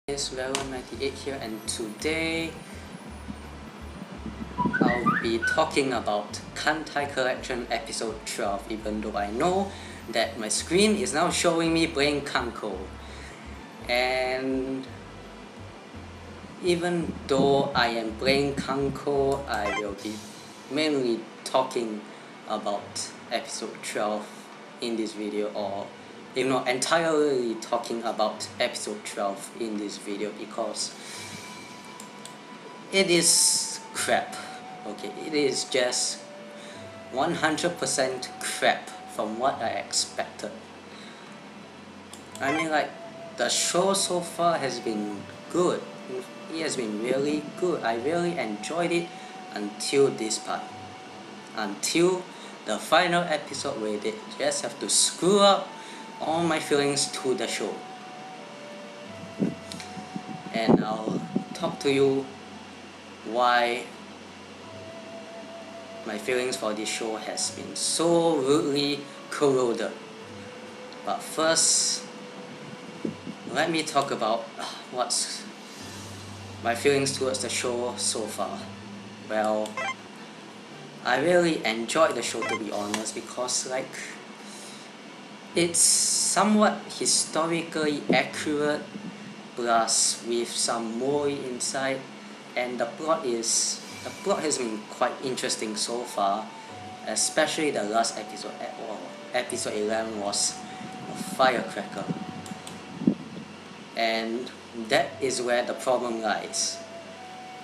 It's Vero98 here, and today I'll be talking about Kantai Collection episode 12, even though I know that my screen is now showing me playing Kanko. And even though I am playing Kanko, I will be mainly talking about episode 12 in this video, or if not entirely talking about episode 12 in this video, because it is crap. Okay, it is just 100% crap from what I expected. I mean, like, the show so far has been good. It has been really good. I really enjoyed it until this part. Until the final episode where they just have to screw up all my feelings to the show. And I'll talk to you why my feelings for this show has been so rudely corroded. But first, let me talk about what's my feelings towards the show so far. Well, I really enjoyed the show, to be honest, because it's somewhat historically accurate, plus with some more inside, and the plot has been quite interesting so far, especially the last episode. Episode 11 was a firecracker, and that is where the problem lies.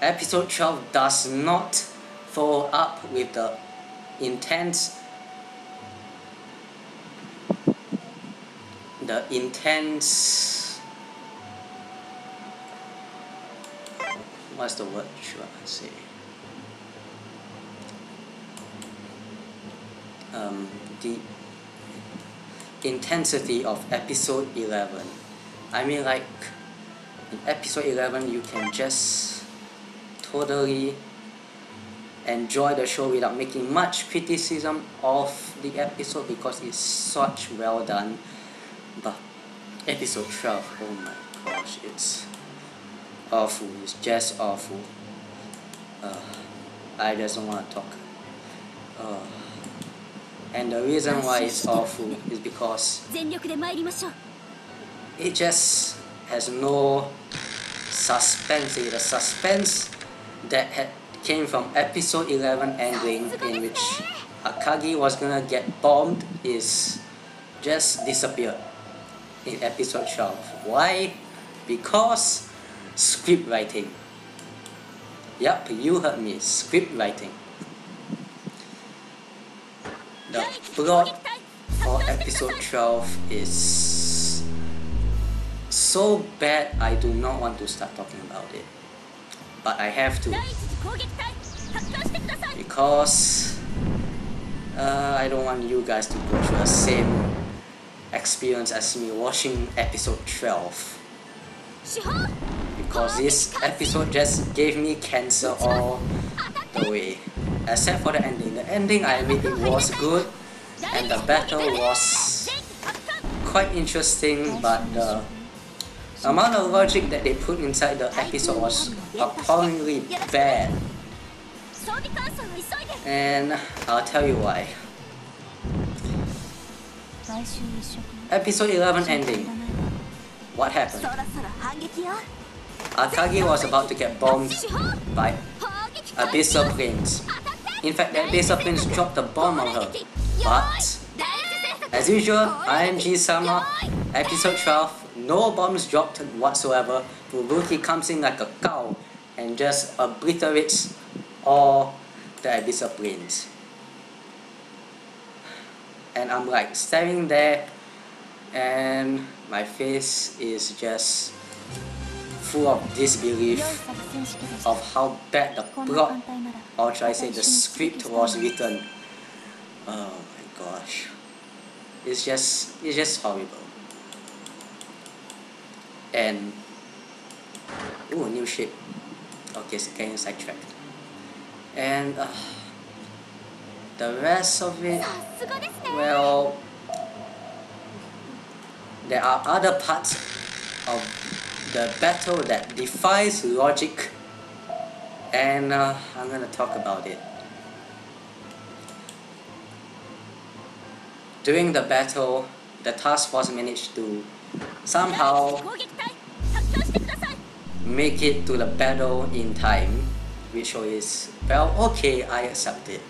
Episode 12 does not follow up with the intense what's the word should I say? The intensity of episode 11. I mean, like, in episode 11 you can just totally enjoy the show without making much criticism of the episode because it's such well done. But episode 12, oh my gosh, it's awful. It's just awful. I just don't want to talk. And the reason why it's awful is because it just has no suspense. The suspense that came from episode 11 ending, in which Akagi was gonna get bombed, is just disappeared in episode 12. Why? Because script writing. Yup, you heard me, script writing. The plot for episode 12 is so bad I do not want to start talking about it. But I have to, because I don't want you guys to go through the same experience as me watching episode 12. Because this episode just gave me cancer all the way. Except for the ending. The ending, I admit, it was good, and the battle was quite interesting, but the amount of logic that they put inside the episode was appallingly bad. And I'll tell you why. Episode 11 ending. What happened? Akagi was about to get bombed by abyssal planes. In fact, the abyssal planes dropped a bomb on her. But, as usual, IMG-sama, episode 12, no bombs dropped whatsoever. Fubuki comes in like a cow and just obliterates all the abyssal planes. And I'm like staring there, and my face is just full of disbelief of how bad the plot, or should I say the script, was written. Oh my gosh, it's just horrible. And ooh, new ship. Okay, so getting sidetracked. And the rest of it, well, there are other parts of the battle that defies logic, and I'm gonna talk about it. During the battle, the task force managed to somehow make it to the battle in time, which is, well, okay, I accept it.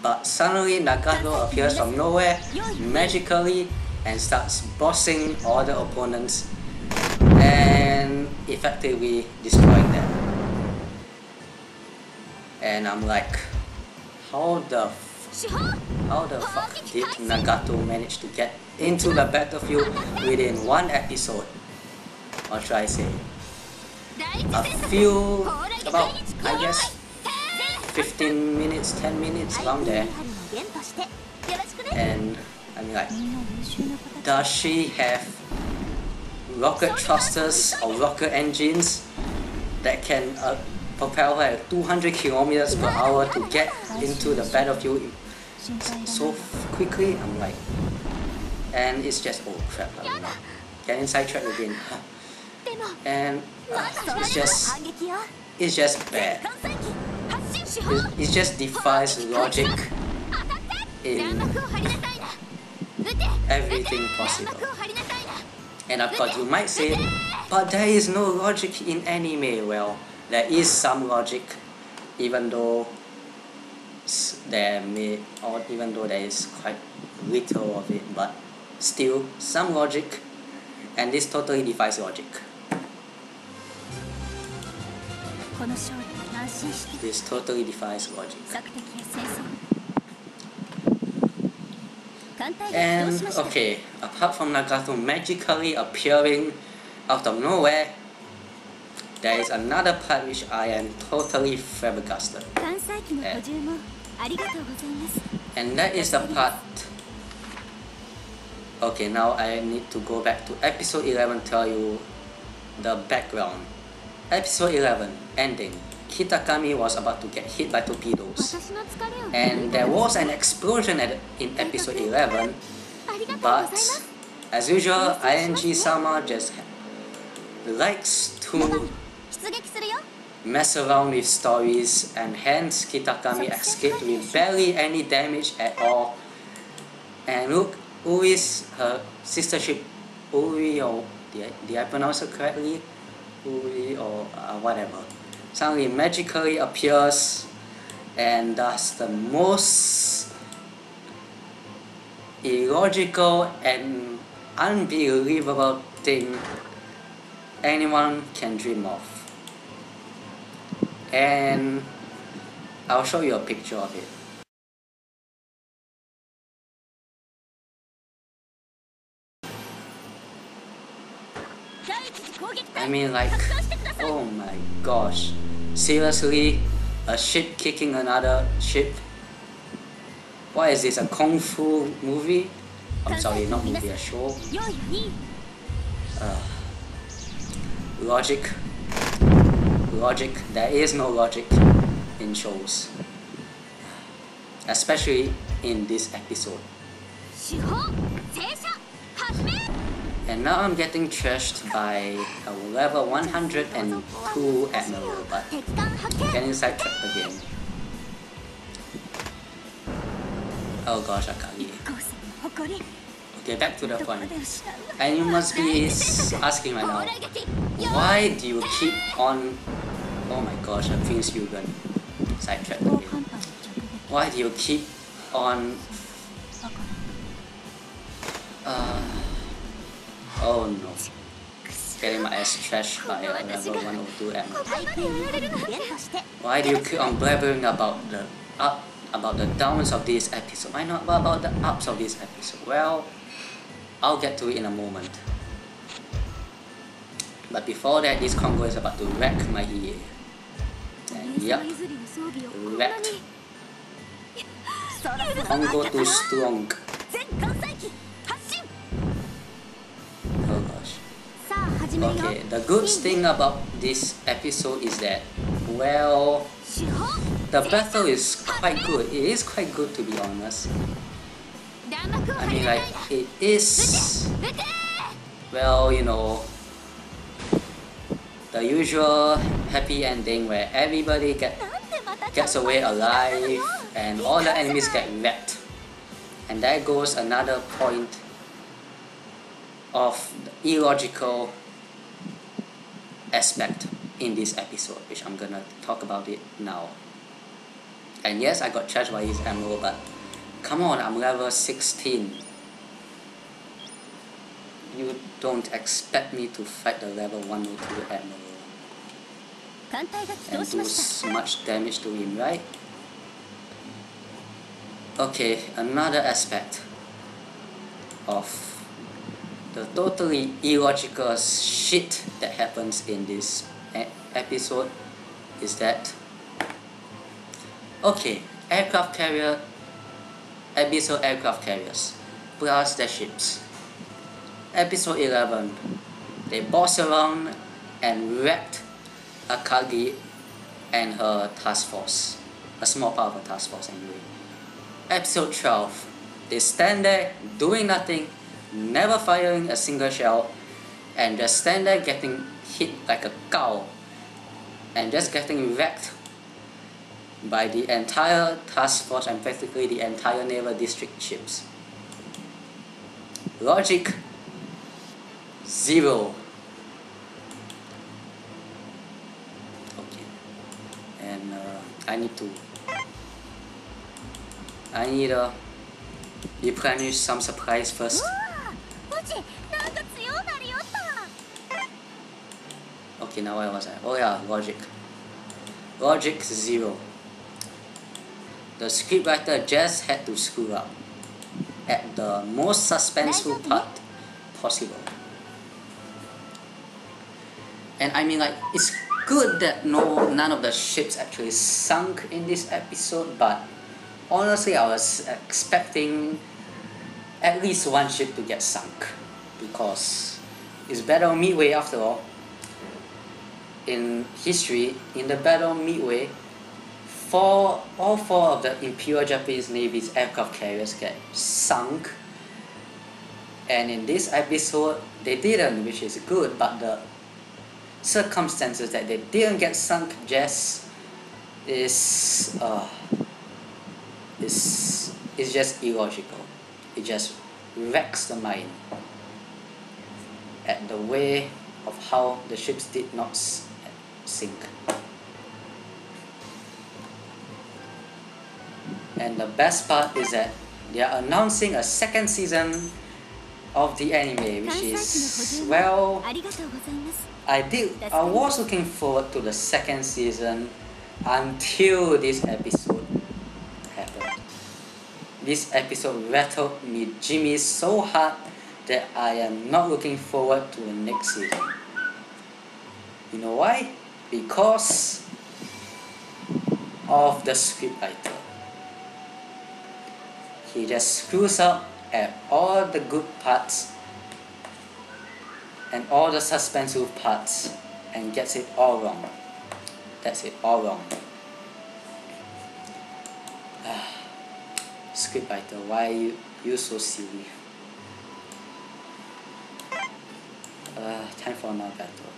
But suddenly Nagato appears from nowhere, magically, and starts bossing all the opponents and effectively destroying them. And I'm like, how the fuck did Nagato manage to get into the battlefield within one episode? Or should I say, about, I guess, 15 minutes, 10 minutes around there. And I'm like, does she have rocket thrusters or rocket engines that can propel her at 200 kilometers per hour to get into the battlefield so quickly? I'm like, and it's just, oh crap, I'm like, getting sidetracked again. And it's just bad. It just defies logic in everything possible. And of course you might say, but there is no logic in anime. Well, there is some logic, even though there is quite little of it, but still some logic, and this totally defies logic. This totally defies logic. And okay, apart from Nagato magically appearing out of nowhere, there is another part which I am totally flabbergasted at. And that is the part. Okay, now I need to go back to episode 11 to tell you the background. Episode 11, ending. Kitakami was about to get hit by torpedoes. And there was an explosion in episode 11, but as usual, ING-sama just likes to mess around with stories, and hence Kitakami escaped with barely any damage at all. And look, Ui's her sister ship, Ui, or did I pronounce it correctly? Ui or whatever, suddenly magically appears and does the most illogical and unbelievable thing anyone can dream of. And I'll show you a picture of it. I mean, like, oh my gosh, seriously, a ship kicking another ship? What is this, a kung fu movie? I'm sorry, not movie, a show. Logic, there is no logic in shows, especially in this episode. And now I'm getting trashed by a level 102 Admiral, but getting sidetracked again. Oh gosh, Akagi. Okay, back to the point. And you must be asking right now, why do you keep on... Oh my gosh, I'm feeling Hugan. Sidetracked again. Why do you keep on... Oh no. Getting my ass trashed by a level 102 Admiral. Why do you keep on blabbering about the downs of this episode? Why not about the ups of this episode? Well, I'll get to it in a moment. But before that, this Congo is about to wreck my EA. And yup, wrecked. Congo too strong. Oh gosh. Okay, the good thing about this episode is that, well, the battle is quite good. It is quite good, to be honest. I mean, like, it is, well, you know, the usual happy ending where everybody gets away alive and all the enemies get wrecked. And there goes another point of the illogical aspect in this episode, which I'm gonna talk about it now. And yes, I got charged by his ammo, but come on, I'm level 16. You don't expect me to fight the level 102 admiral and do much damage to him, right? Okay, another aspect of the totally illogical shit that happens in this episode is that, okay, aircraft carrier, episode aircraft carriers plus their ships. Episode 11, they boss around and wrecked Akagi and her task force, a small part of her task force anyway. Episode 12, they stand there doing nothing, never firing a single shell, and just stand there getting hit like a cow and just getting wrecked by the entire task force and practically the entire naval district ships. Logic 0. Okay, and I need to replenish some supplies first. Okay, now where was I? Oh yeah, logic. Logic 0. The scriptwriter just had to screw up at the most suspenseful part possible. And I mean, like, it's good that none of the ships actually sunk in this episode, but honestly I was expecting at least one ship to get sunk, because it's Battle Midway after all. In history, in the Battle Midway, all four of the Imperial Japanese Navy's aircraft carriers get sunk, and in this episode they didn't, which is good, but the circumstances that they didn't get sunk just is just illogical. It just wrecks the mind at the way of how the ships did not sink. And the best part is that they are announcing a second season of the anime, which is, well, I was looking forward to the second season until this episode happened. This episode rattled me Jimmy so hard that I am not looking forward to the next season. You know why? Because of the scriptwriter. He just screws up at all the good parts and all the suspenseful parts and gets it all wrong. That's it, all wrong. Scriptwriter, why are you so silly? Time for another battle.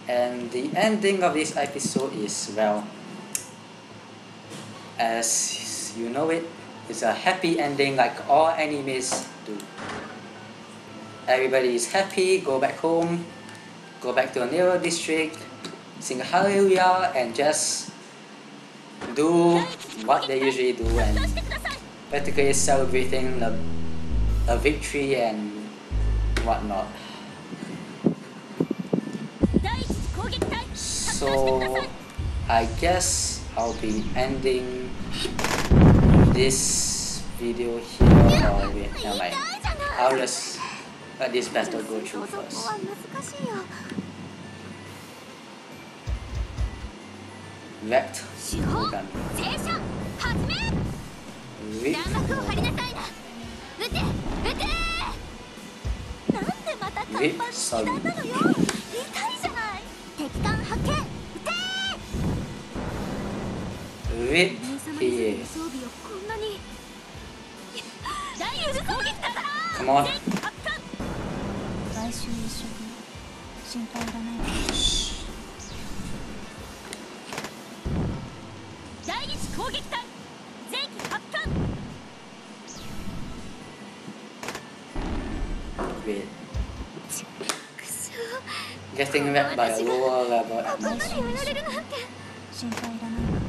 And the ending of this episode is, well, as you know it, it's a happy ending like all animes do. Everybody is happy, go back home, go back to the naval district, sing hallelujah, and just do what they usually do, and practically celebrating a victory and whatnot. So I guess I'll be ending this video here, or wait, never mind. I'll just let this battle go through first. Wrecked Mogami. Rip Rip sorry. Rip here. Come on. getting wrecked by a lower level enemy. 心配いらないわ。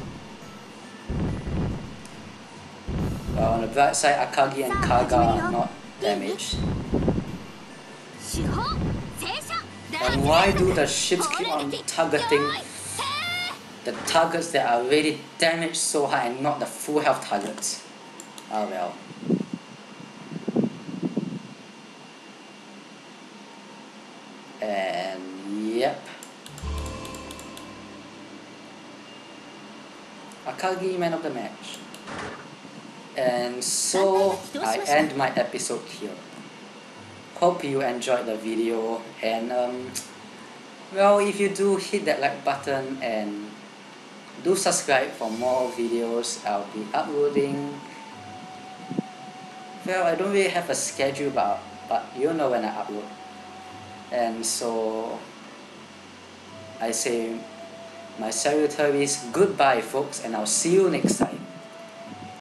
Well, on the bright side, Akagi and Kaga are not damaged. And why do the ships keep on targeting the targets that are already damaged so high and not the full health targets? Ah well. And yep. Akagi, man of the match. And so I end my episode here. Hope you enjoyed the video, and well, if you do, hit that like button and do subscribe for more videos. I'll be uploading. Well, I don't really have a schedule, but you'll know when I upload. And so I say my salutaries, goodbye folks, and I'll see you next time.